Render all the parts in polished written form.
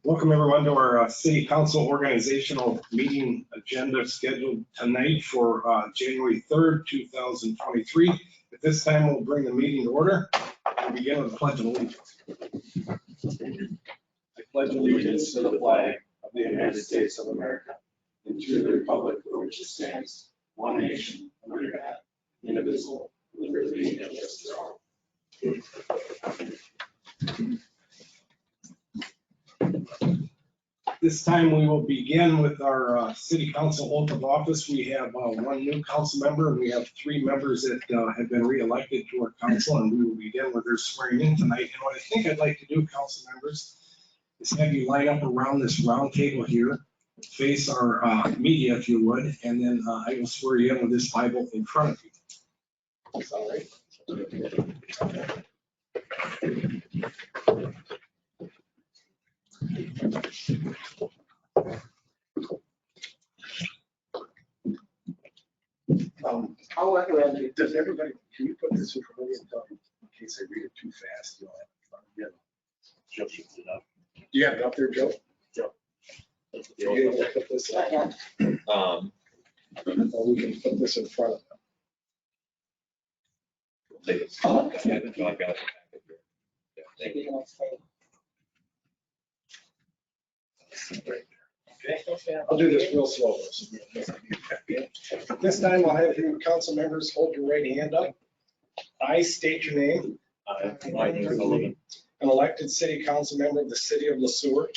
Welcome everyone to our City Council organizational meeting agenda scheduled tonight for January 3rd, 2023. At this time, we'll bring the meeting to order. We'll begin with the Pledge of Allegiance. I pledge allegiance to the flag of the United States of America and to the republic for which it stands, one nation, under God, indivisible, with liberty and justice for all. This time we will begin with our City Council oath of office. We have one new council member and we have three members that have been re-elected to our council, and we will begin with their swearing in tonight. And what I think I'd like to do, council members, is have you line up around this round table here, face our media if you would, and then I will swear you in with this Bible in front of you. That's all right. I'll recommend you. Does everybody, can you put this in front of me in case I read it too fast? You'll have it in front of you. Joe should put it up. You have it up there, Joe? Joe. You're able to put this up? Or we can put this in front of them. I've got it. Thank you. Okay, I'll do this real slow. At this time, I'll have you council members hold your right hand up. I state your name. I, Mike Sullivan. An elected city council member of the city of Sueur.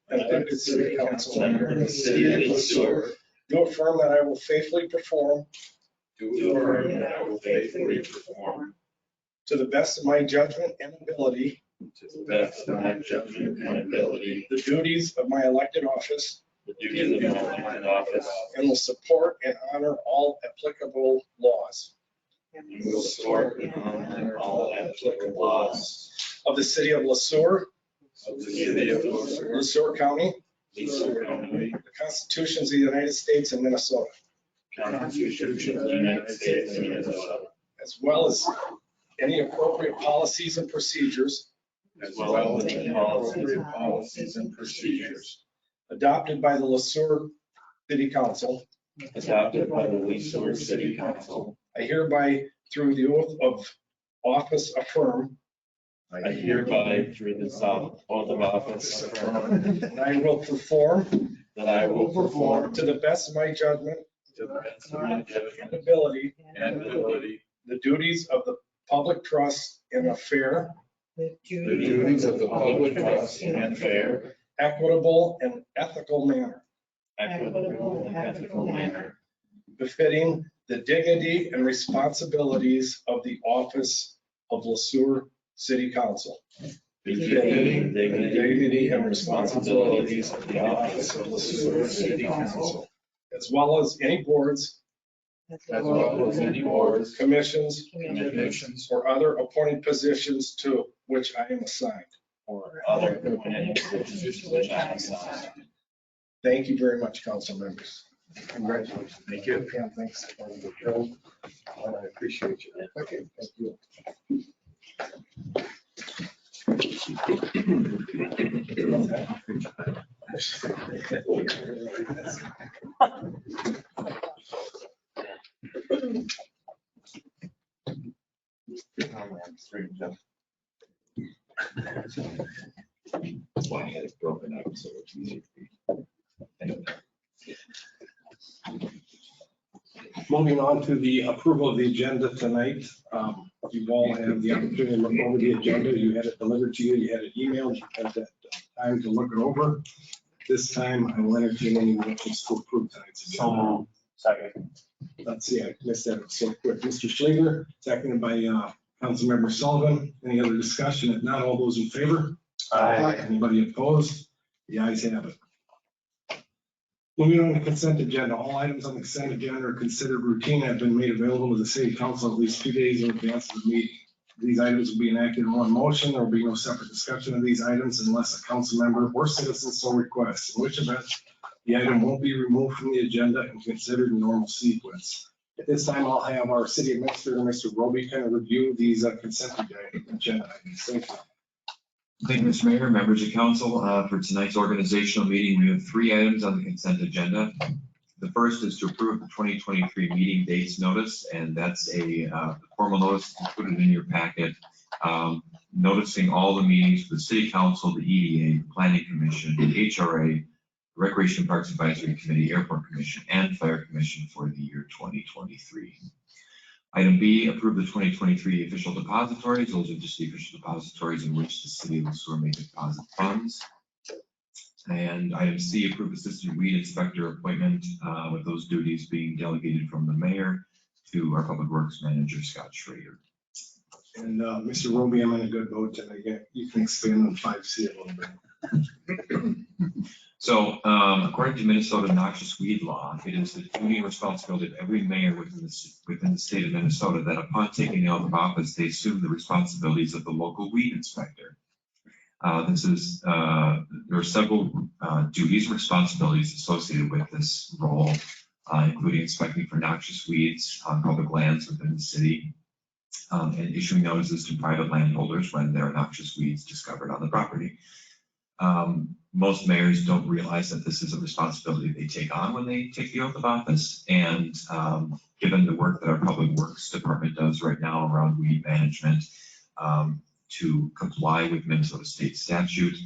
An elected city council member of the city of Sueur. Do affirm that I will faithfully perform. Do affirm that I will faithfully perform. To the best of my judgment and ability. To the best of my judgment and ability. The duties of my elected office. The duties of my elected office. And will support and honor all applicable laws. And will support and honor all applicable laws. Of the city of Sueur. Of the city of Sueur County. Sueur County. The constitutions of the United States and Minnesota. Constitution of the United States and Minnesota. As well as any appropriate policies and procedures. As well as any appropriate policies and procedures. Adopted by the Sueur City Council. Adopted by the Sueur City Council. I hereby, through the oath of office, affirm. I hereby, through the oath of office, affirm. And I will perform. That I will perform. To the best of my judgment. To the best of my judgment. And ability. And ability. The duties of the public trust in a fair. The duties of the public trust and fair. Equitable and ethical manner. Equitable and ethical manner. Befitting the dignity and responsibilities of the office of Sueur City Council. Befitting the Dignity and responsibilities of the office of Sueur City Council. As well as any boards. As well as any boards, Commissions. commissions, Or other appointed positions to which I am assigned. or other appointed positions to which I am assigned. Thank you very much, council members. Congratulations. Thank you. Pam, thanks. I appreciate you. Okay, thank you. That's why I had it broken up, so it's easy for me. Moving on to the approval of the agenda tonight. You've all had the opportunity to look over the agenda. You had it delivered to you, you had it emailed, you had that time to look it over. This time I will entertain any motions to approve tonight's agenda. Second. Let's see, I missed that so quick. Mr. Schlegel, seconded by Councilmember Sullivan. Any other discussion? If not, all those in favor? Aye. Anybody opposed? The ayes have it. Moving on to consent agenda. All items on the consent agenda are considered routine and have been made available to the city council at least 2 days in advance of the meeting. These items will be enacted in one motion. There will be no separate discussion of these items unless a council member or citizen so requests, in which event the item won't be removed from the agenda and considered in normal sequence. At this time, I'll have our city administrator, Mr. Roby, kind of review these consent agenda items. Thank you. Thank you, Mr. Mayor, members of council. For tonight's organizational meeting, we have 3 items on the consent agenda. The first is to approve the 2023 meeting dates notice, and that's a formal notice included in your packet, noticing all the meetings for the City Council, the EDA, the Planning Commission, the HRA, Recreation Parks Advisory Committee, Airport Commission, and Fire Commission for the year 2023. Item B, approve the 2023 official depositories. Those are just the official depositories in which the City of Sueur may deposit funds. And item C, approve assistant weed inspector appointment with those duties being delegated from the mayor to our public works manager, Scott Schrader. And Mr. Roby, I'm in a good mood tonight. You can expand on 5C a little bit. So according to Minnesota noxious weed law, it is the duty and responsibility of every mayor within the state of Minnesota that upon taking the oath of office, they assume the responsibilities of the local weed inspector. There are several duties and responsibilities associated with this role, including inspecting for noxious weeds on public lands within the city, and issuing notices to private landholders when there are noxious weeds discovered on the property. Most mayors don't realize that this is a responsibility they take on when they take the oath of office. And given the work that our public works department does right now around weed management, to comply with Minnesota state statute,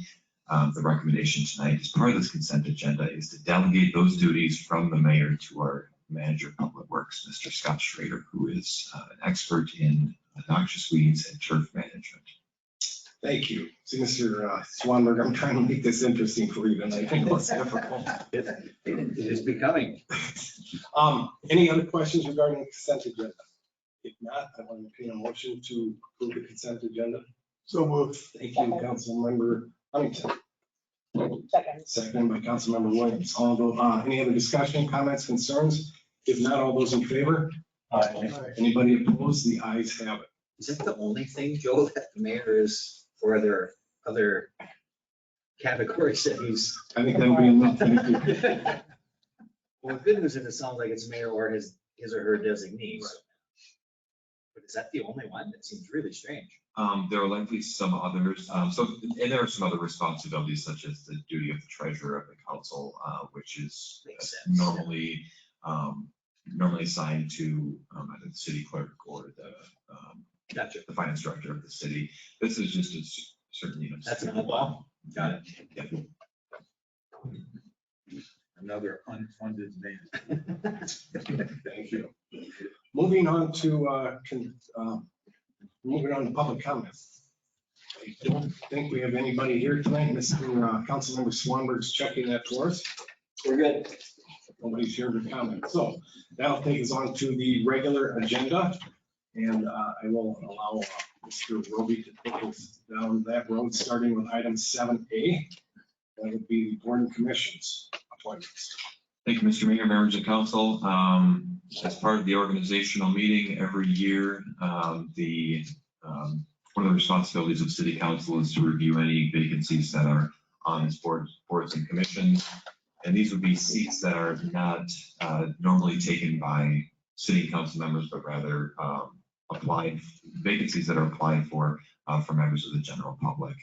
the recommendation tonight as part of this consent agenda is to delegate those duties from the mayor to our manager of public works, Mr. Scott Schrader, who is an expert in noxious weeds and turf management. Thank you. See, Mr. Swanberg, I'm trying to make this interesting for you tonight. I know it's difficult. It is becoming. Any other questions regarding the consent agenda? If not, I want to entertain a motion to approve the consent agenda. So moved. Thank you, Councilmember Huntington. Second by Councilmember Williams. Any other discussion, comments, concerns? If not, all those in favor? Aye. Anybody opposed? The ayes have it. Is that the only thing, Joe, that the mayor is, or are there other categories that he's? I think that'll be enough. Thank you. Well, the good news is it sounds like it's mayor or his or her designee. Right. But is that the only one? That seems really strange. There are likely some others. And there are some other responsibilities such as the duty of the treasurer of the council, which is normally assigned to either the city clerk or the finance director of the city. This is just certainly. That's an oddball. Got it. Yeah. Another unfunded man. Thank you. Moving on to public comments. I don't think we have anybody here tonight. Mr. Councilmember Swanberg's checking that for us. We're good. Nobody's here to comment. So that'll take us on to the regular agenda. And I will allow Mr. Roby to take us down that road, starting with item 7A. That would be the board and commissions appointments. Thank you, Mr. Mayor, members of council. As part of the organizational meeting every year, one of the responsibilities of city council is to review any vacancies that are on its boards and commissions. And these would be seats that are not normally taken by city council members, but rather vacancies that are applied for members of the general public.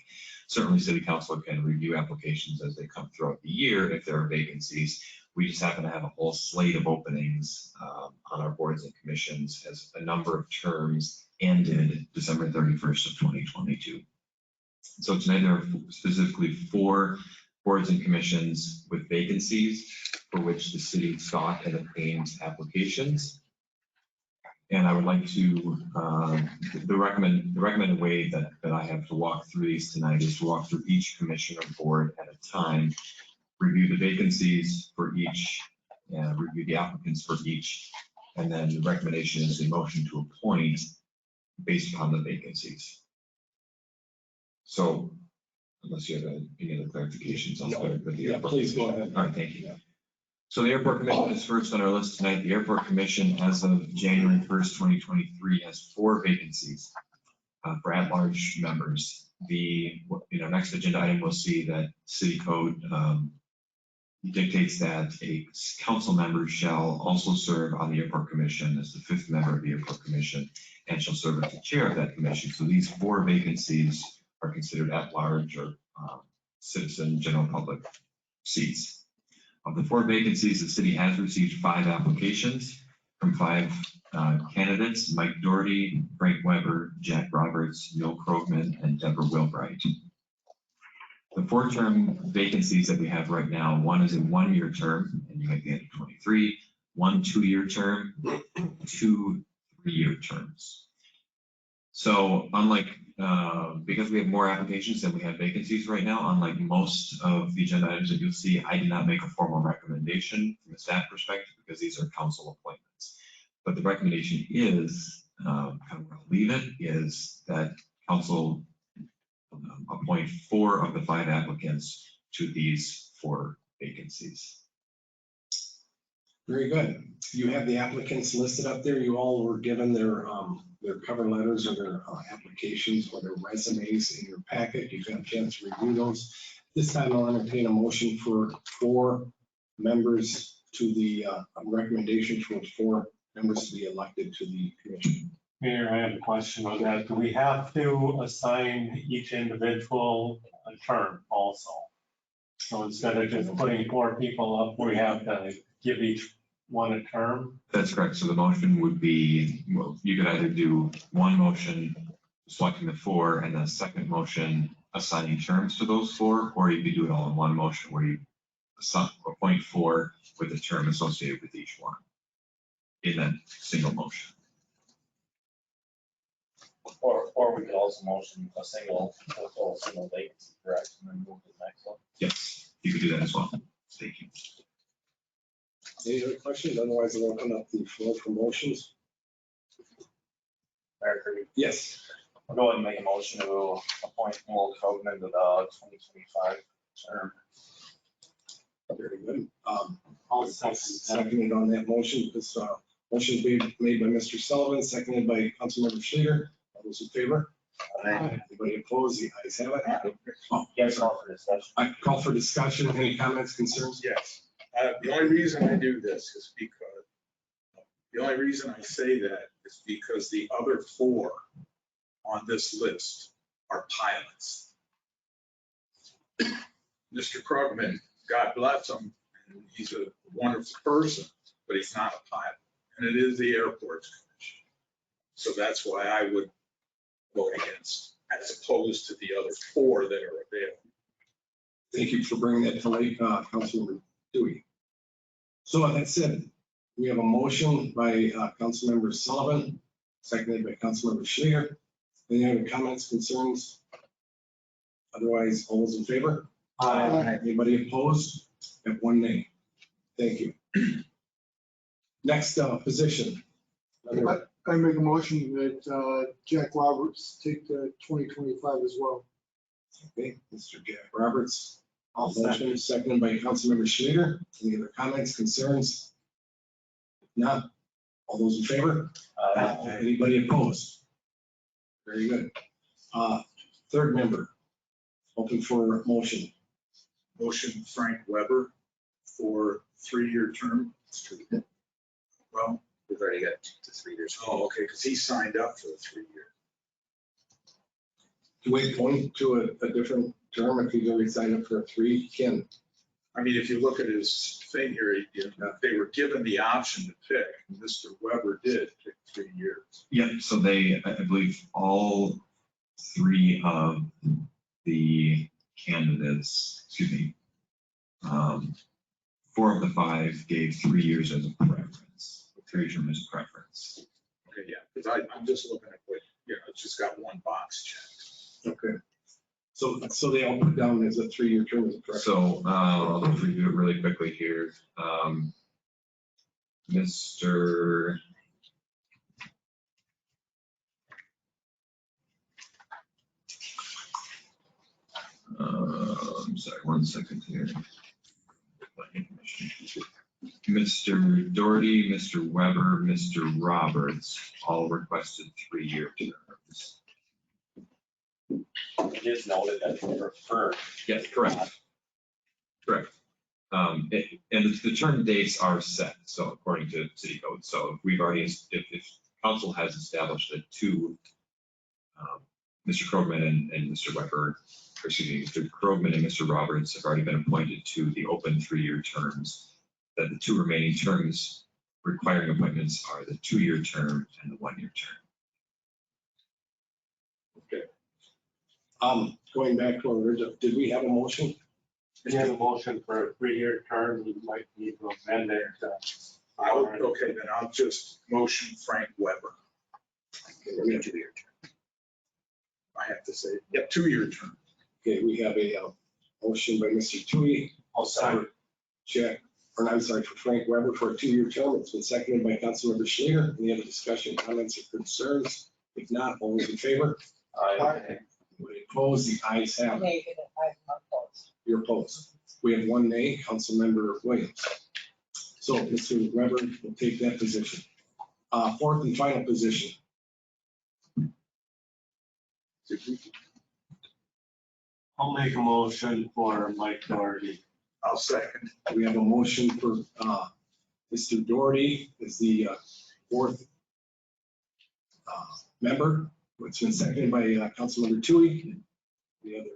Certainly city council can review applications as they come throughout the year if there are vacancies. We just happen to have a whole slate of openings on our boards and commissions as a number of terms ended December 31st of 2022. So tonight there are specifically 4 boards and commissions with vacancies for which the city sought and obtained applications. And I would like to, the recommended way that I have to walk through these tonight is to walk through each commission or board at a time, review the vacancies for each, review the applicants for each, and then the recommendation is a motion to appoint based upon the vacancies. So unless you have any other clarifications, I'll start with the airport. Please go ahead. All right, thank you. So the airport commission is first on our list tonight. The airport commission, as of January 1st, 2023, has 4 vacancies for at-large members. The next agenda item will see that city code dictates that a council member shall also serve on the airport commission as the 5th member of the airport commission and shall serve as the chair of that commission. So these 4 vacancies are considered at-large or citizen general public seats. Of the 4 vacancies, the city has received 5 applications from 5 candidates: Mike Doherty, Frank Weber, Jack Roberts, Neil Krogman, and Deborah Wilbright. The 4-term vacancies that we have right now, one is a 1-year term, and you have the end of 23, 1 2-year term, 2 3-year terms. So unlike, because we have more applications than we have vacancies right now, unlike most of the agenda items that you'll see, I did not make a formal recommendation from a staff perspective because these are council appointments. But the recommendation is, kind of where I'll leave it, is that council appoint 4 of the 5 applicants to these 4 vacancies. Very good. You have the applicants listed up there. You all were given their cover letters or their applications or their resumes in your packet. You've got a chance to review those. This time I'll entertain a motion for 4 members to the recommendation for 4 members to be elected to the commission. Mayor, I have a question on that. Do we have to assign each individual a term also? So instead of just putting 4 people up, we have to give each one a term? That's correct. So the motion would be, well, you could either do one motion selecting the 4 and then a second motion assigning terms to those 4, or you could do it all in one motion where you appoint 4 with a term associated with each one in that single motion. Or we could also motion a single vacancy, correct, and then move to the next one. Yes, you could do that as well. Thank you. Any other questions? Otherwise, I'll open up the floor for motions. Mayor Kirby, Yes. I'll go ahead and make a motion to appoint Neil Krogman to the 2025 term. Very good. I'll second that. Seconded on that motion. This motion is made by Mr. Sullivan, seconded by Councilmember Schleter. All those in favor? Anybody opposed? The ayes have it. Oh, Yes, call for discussion. I call for discussion. Any comments, concerns? Yes. The only reason I do this is because, the only reason I say that is because the other 4 on this list are pilots. Mr. Krugman, God bless him, and he's a wonderful person, but he's not a pilot. And it is the Airports Commission. So that's why I would vote against, as opposed to the other 4 that are available. Thank you for bringing that to light, Councilmember Dewey. So with that said, we have a motion by Councilmember Sullivan, seconded by Councilmember Schleter. Any other comments, concerns? Otherwise, all those in favor? Anybody opposed? Have 1 nay. Thank you. Next position. I make a motion that Jack Roberts take the 2025 as well. Okay, Mr. Jack Roberts. All motion seconded by Councilmember Schleter. Any other comments, concerns? If not, all those in favor? Anybody opposed? Very good. 3rd member, open for motion. Motion Frank Weber for 3-year term. Well, We've already got 2 to 3 years. oh, okay, because he signed up for the 3-year. Do we point to a different term if he's already signed up for a 3? He can. I mean, if you look at his thing here, they were given the option to pick. and Mr. Weber did pick 3 years. Yeah, so they, I believe all 3 of the candidates, 4 of the 5 gave 3 years as a preference. 3 term as a preference. Okay, yeah, because I'm just looking at what, it's just got 1 box checked. Okay. So they all put down as a 3-year term as a preference. So I'll just review it really quickly here. Mr. I'm sorry, 1 second here. Mr. Doherty, Mr. Weber, Mr. Roberts all requested 3-year terms. It is noted that you prefer. Yes, correct. Correct. And the term dates are set, so according to city code. So we've already, if council has established that 2 Mr. Krogman and Mr. Weber, or excuse me, Mr. Krogman and Mr. Roberts have already been appointed to the open 3-year terms. That the 2 remaining terms requiring appointments are the 2-year term and the 1-year term. Going back to our original, did we have a motion? We have a motion for a 3-year term, we might need to amend it. Okay, then I'll just motion Frank Weber. We're going to 2-year term. I have to say, yep, 2-year term. Okay, we have a motion by Mr. Tui. I'll second. For Frank Weber for a 2-year term. It's been seconded by Councilmember Schleter. Any other discussion, comments, or concerns? If not, all those in favor? Aye. Anybody opposed? The ayes have it. Negative, I'm opposed. You're opposed. We have 1 nay, Councilmember Williams. So Mr. Weber will take that position. 4th and final position. I'll make a motion for Mike Doherty. I'll second. We have a motion for Mr. Doherty as the 4th member. It's been seconded by Councilmember Tui. Any other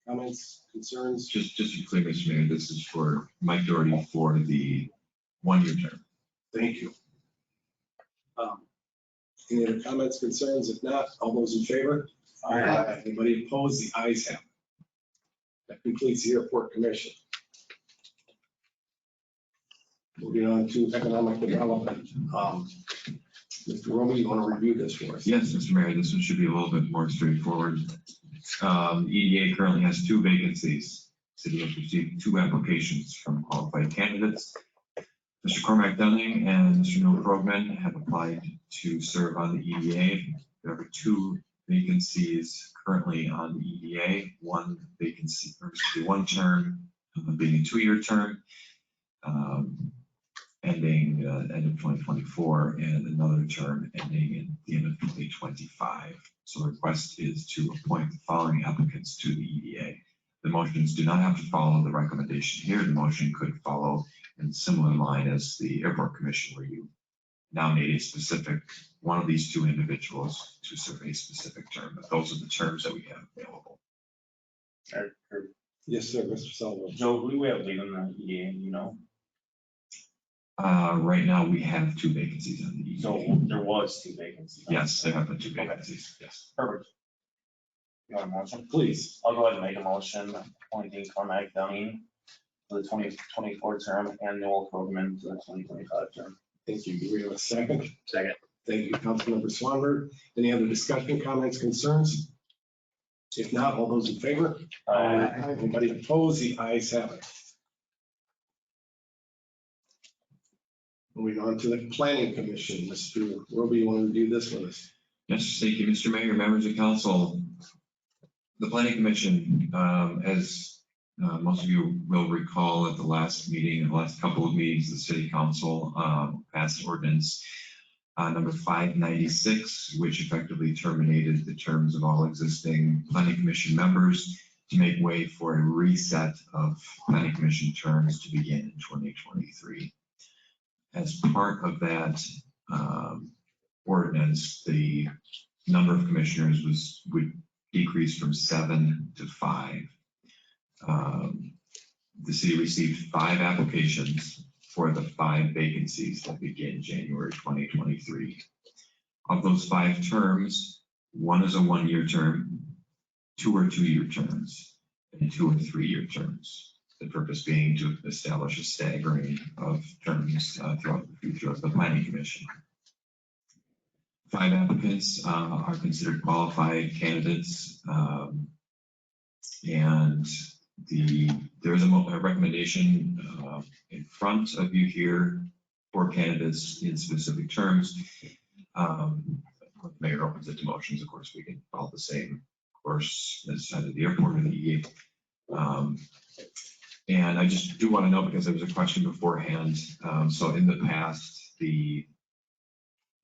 comments, concerns? Just to be clear, Mr. Mayor, this is for Mike Doherty for the 1-year term. Thank you. Any other comments, concerns? If not, all those in favor? Aye. Anybody opposed? The ayes have it. That completes the Airport Commission. Moving on to Economic Development. Mr. Roby, you want to review this for us? Yes, Mr. Mayor, this one should be a little bit more straightforward. EDA currently has 2 vacancies. City has received 2 applications from qualified candidates. Mr. Cormac Dunning and Mr. Neil Krogman have applied to serve on the EDA. There are 2 vacancies currently on the EDA, 1 vacancy, or excuse me, 1 term being a 2-year term, ending end of 2024, and another term ending in the end of 2025. So the request is to appoint the following applicants to the EDA. The motions do not have to follow the recommendation here. The motion could follow in a similar line as the Airport Commission, where you nominate a specific one of these 2 individuals to serve a specific term. But those are the terms that we have available. Yes, sir, Mr. Sullivan. Joe, who do we have leaving the EDA, you know? Right now, we have 2 vacancies on the EDA. So there was 2 vacancies. Yes, there have been 2 vacancies, yes. Perfect. You want a motion? Please. I'll go ahead and make a motion appointing Cormac Dunning for the 2024 term and Noel Krogman for the 2025 term. Thank you. Do we have a second? Second. Thank you, Councilmember Swanberg. Any other discussion, comments, concerns? If not, all those in favor? Anybody opposed? The ayes have it. Moving on to the Planning Commission. Mr. Roby, you want to do this with us? Yes, thank you, Mr. Mayor, members of council. The Planning Commission, as most of you will recall at the last meeting, the last couple of meetings, the City Council passed ordinance number 596, which effectively terminated the terms of all existing Planning Commission members to make way for a reset of Planning Commission terms to begin in 2023. As part of that ordinance, the number of commissioners would decrease from 7 to 5. The city received 5 applications for the 5 vacancies that begin January 2023. Of those 5 terms, 1 is a 1-year term, 2 are 2-year terms, and 2 are 3-year terms. The purpose being to establish a staggering of terms throughout the future of the Planning Commission. 5 applicants are considered qualified candidates, and there is a recommendation in front of you here for candidates in specific terms. When the mayor opens it to motions, of course, we can follow the same course as either the airport or the EA. And I just do want to know, because there was a question beforehand. So in the past, the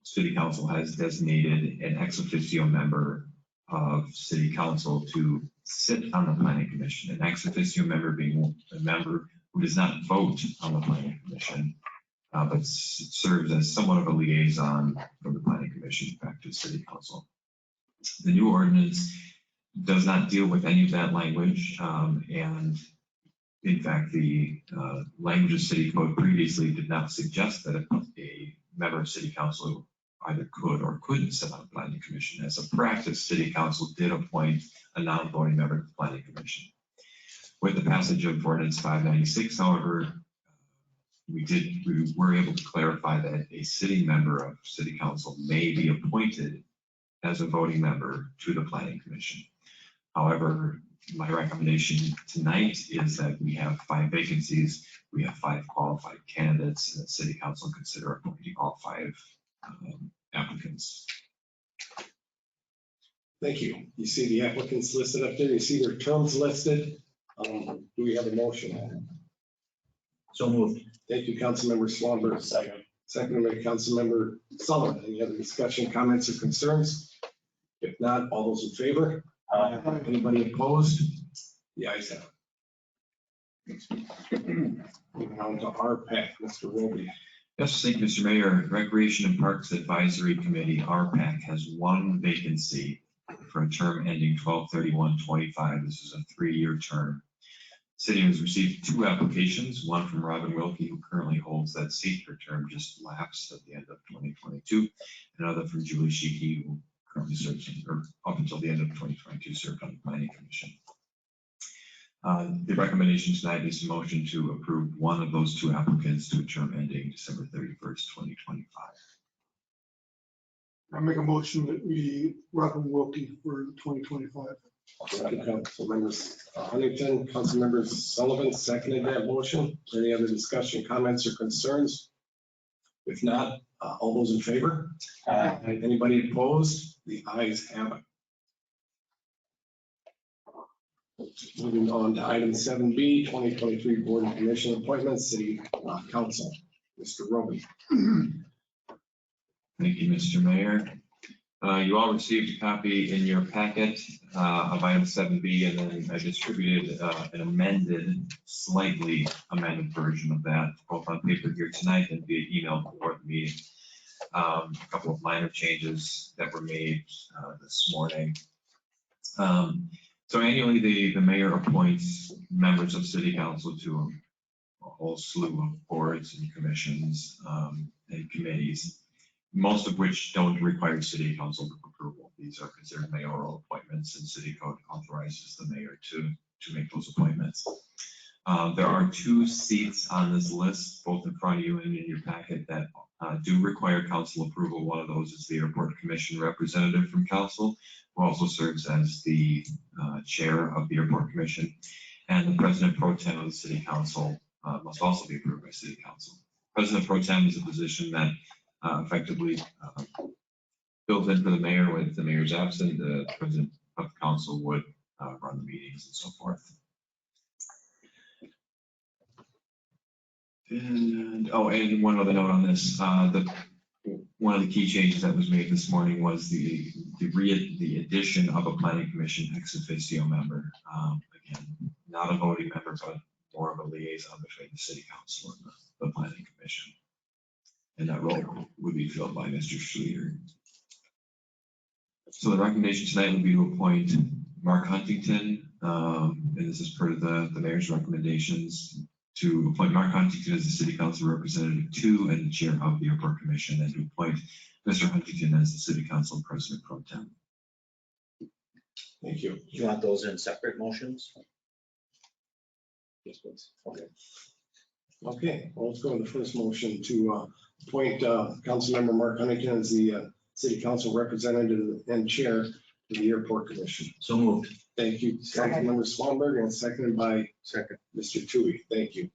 City Council has designated an ex officio member of City Council to sit on the Planning Commission. An ex officio member being a member who does not vote on the Planning Commission, but serves as somewhat of a liaison from the Planning Commission back to City Council. The new ordinance does not deal with any of that language, and in fact, the language of city code previously did not suggest that a member of city council either could or couldn't sit on a planning commission. As a practice, city council did appoint a non-voting member to the planning commission. With the passage of ordinance 596, however, we were able to clarify that a sitting member of city council may be appointed as a voting member to the planning commission. However, my recommendation tonight is that we have 5 vacancies, we have 5 qualified candidates, and that city council consider appointing all 5 applicants. Thank you. You see the applicants listed up there, you see their terms listed. Do we have a motion? So moved. Thank you, Councilmember Swanberg. Second. Seconded by Councilmember Sullivan. Any other discussion, comments, or concerns? If not, all those in favor? Anybody opposed? The ayes have it. Moving on to RPAC, Mr. Roby. Yes, thank you, Mr. Mayor. Recreation and Parks Advisory Committee, RPAC, has 1 vacancy for a term ending 12/31/25. This is a 3-year term. City has received 2 applications, one from Robin Wilkie, who currently holds that seat. Her term just lapsed at the end of 2022. Another from Julie Sheehy, who currently serves, or up until the end of 2022, served on the Planning Commission. The recommendation tonight is a motion to approve one of those 2 applicants to a term ending December 31st, 2025. I make a motion that we Robin Wilkie for 2025. Councilmembers Huntington, Councilmembers Sullivan seconded that motion. Any other discussion, comments, or concerns? If not, all those in favor? Anybody opposed? The ayes have it. Moving on to item 7B, 2023 Board and Commission Appointments, City Council. Mr. Roby. Thank you, Mr. Mayor. You all received a copy in your packet of item 7B, and then I distributed an amended, slightly amended version of that, both on paper here tonight and via email before the meeting. A couple of minor changes that were made this morning. So annually, the mayor appoints members of city council to a whole slew of boards and commissions and committees, most of which don't require city council approval. These are considered mayoral appointments, and city code authorizes the mayor to make those appointments. There are 2 seats on this list, both in front of you and in your packet, that do require council approval. One of those is the airport commission representative from council, who also serves as the chair of the airport commission, and the president pro tem of the city council must also be approved by city council. President pro tem is a position that effectively fills in for the mayor when the mayor's absent. The president of the council would run the meetings and so forth. And one other note on this, one of the key changes that was made this morning was the addition of a planning commission ex officio member. Again, not a voting member, but more of a liaison between the city council and the planning commission. And that role would be filled by Mr. Sueur. So the recommendation tonight would be to appoint Mark Huntington, and this is per the mayor's recommendations, to appoint Mark Huntington as the city council representative to and the chair of the airport commission, and to appoint Mr. Huntington as the city council president pro tem. Thank you. Do you want those in separate motions? Yes, please. Okay, well, let's go with the first motion to appoint Councilmember Mark Huntington as the city council representative and chair of the airport commission. So moved. Thank you, Councilmember Swanberg, and seconded by Mr. Tui. Thank you.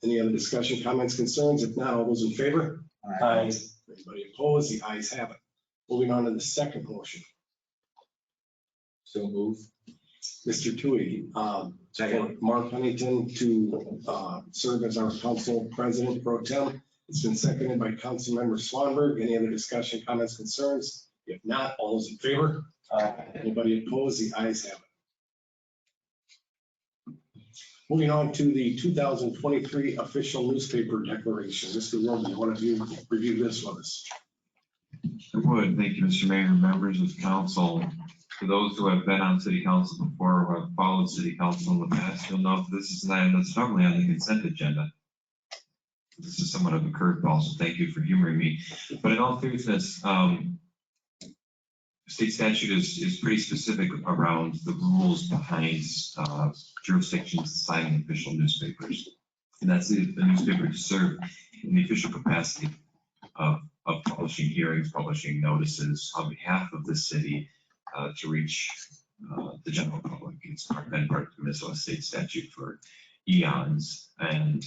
Any other discussion, comments, concerns? If not, all those in favor? Aye. Anybody opposed? The ayes have it. Moving on to the second motion. So moved. Mr. Tui, for Mark Huntington to serve as our council president pro tem. It's been seconded by Councilmember Swanberg. Any other discussion, comments, concerns? If not, all those in favor? Anybody opposed? The ayes have it. Moving on to the 2023 official newspaper declaration. Mr. Roman, you want to review this with us? I would. Thank you, Mr. Mayor, members of council. For those who have been on city council before or have followed city council in the past, you'll know that this is an item that's normally on the consent agenda. This is somewhat of a curveball, so thank you for humoring me. But in all seriousness, state statute is pretty specific around the rules behind jurisdictions signing official newspapers. And that's the newspaper to serve in the official capacity of publishing hearings, publishing notices on behalf of the city to reach the general public. It's been part of the Minnesota state statute for eons, and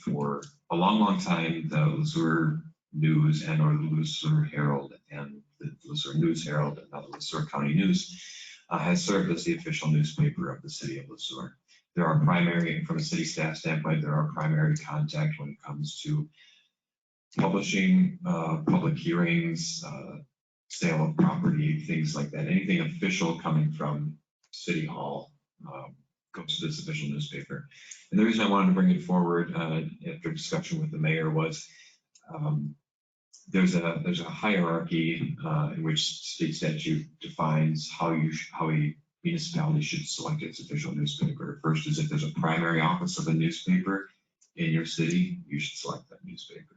for a long, long time, the Sueur News and or the Sueur Herald and the Sueur News Herald and now the Sueur County News has served as the official newspaper of the city of Sueur. There are primary, from a city staff standpoint, there are primary contact when it comes to publishing, public hearings, sale of property, things like that. Anything official coming from City Hall goes to this official newspaper. And the reason I wanted to bring it forward after discussion with the mayor was there's a hierarchy in which state statute defines how a municipality should select its official newspaper. First is if there's a primary office of a newspaper in your city, you should select that newspaper.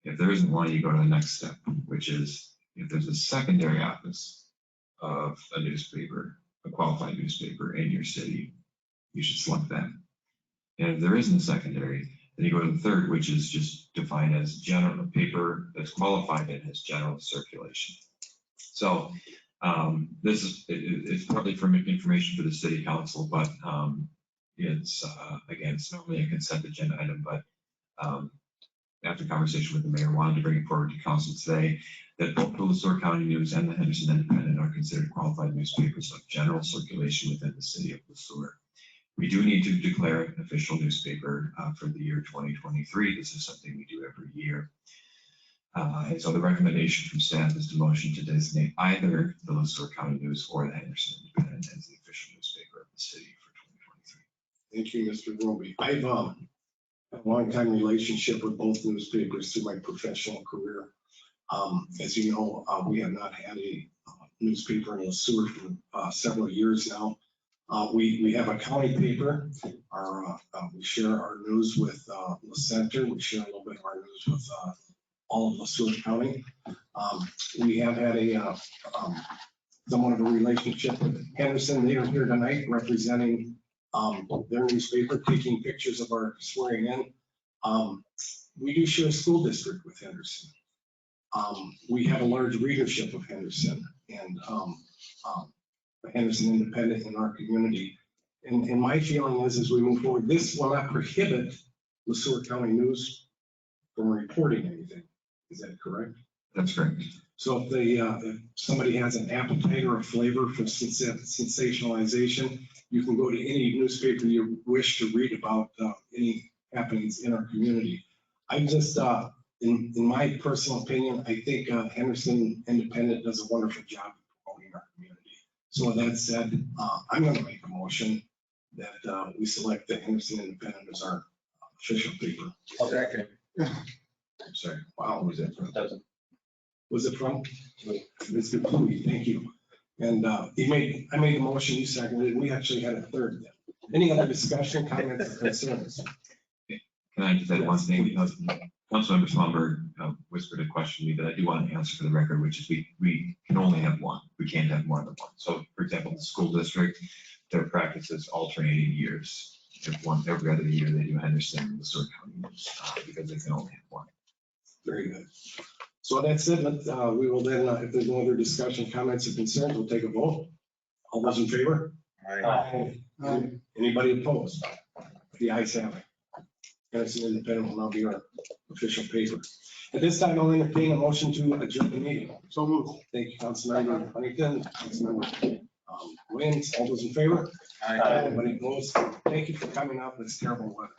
If there isn't one, you go to the next step, which is if there's a secondary office of a newspaper, a qualified newspaper in your city, you should select that. And if there isn't a secondary, then you go to the third, which is just defined as general paper that's qualified and has general circulation. So this is it's partly for information for the city council, but it's again, it's normally a consent agenda item, but after conversation with the mayor, wanted to bring it forward to council today that both the Sueur County News and the Henderson Independent are considered qualified newspapers of general circulation within the city of Sueur. We do need to declare an official newspaper for the year 2023. This is something we do every year. And so the recommendation from staff is to motion to designate either the Sueur County News or the Henderson Independent as the official newspaper of the city for 2023. Thank you, Mr. Roby. I've had a long-time relationship with both newspapers through my professional career. As you know, we have not had a newspaper in Sueur for several years now. We have a county paper. We share our news with the center. We share a little bit of our news with all of Sueur County. We have had a somewhat of a relationship with Henderson. They are here tonight representing their newspaper, taking pictures of our swearing in. We do share a school district with Henderson. We have a large readership of Henderson and the Henderson Independent in our community. And my feeling is, as we move forward, this will not prohibit the Sueur County News from reporting anything. Is that correct? That's correct. So if somebody has an appetite or a flavor for sensationalization, you can go to any newspaper you wish to read about any happenings in our community. I'm just, in my personal opinion, I think Henderson Independent does a wonderful job of promoting our community. So with that said, I'm going to make a motion that we select the Henderson Independent as our official paper. Okay. I'm sorry. Wow, who was that from? Doesn't. Was it from? Mr. Pluy, thank you. And I made the motion, you seconded it. We actually had a third then. Any other discussion, comments, or concerns? Can I just add one thing? Councilmember Swanberg whispered a question to me that I do want to answer for the record, which is we can only have one. We can't have more than one. So for example, the school district, their practice is alternating years. Every other year they do Henderson and the Sueur County News because they can only have one. Very good. So that's it. We will then, if there's no other discussion, comments, or concerns, we'll take a vote. All those in favor? Aye. Anybody opposed? The ayes have it. Henderson Independent will now be our official paper. At this time, I'll entertain a motion to adjourn the meeting. So moved. Thank you, Councilmember Huntington, Councilmember Williams. All those in favor? Aye. Anybody opposed? Thank you for coming out. It's terrible weather.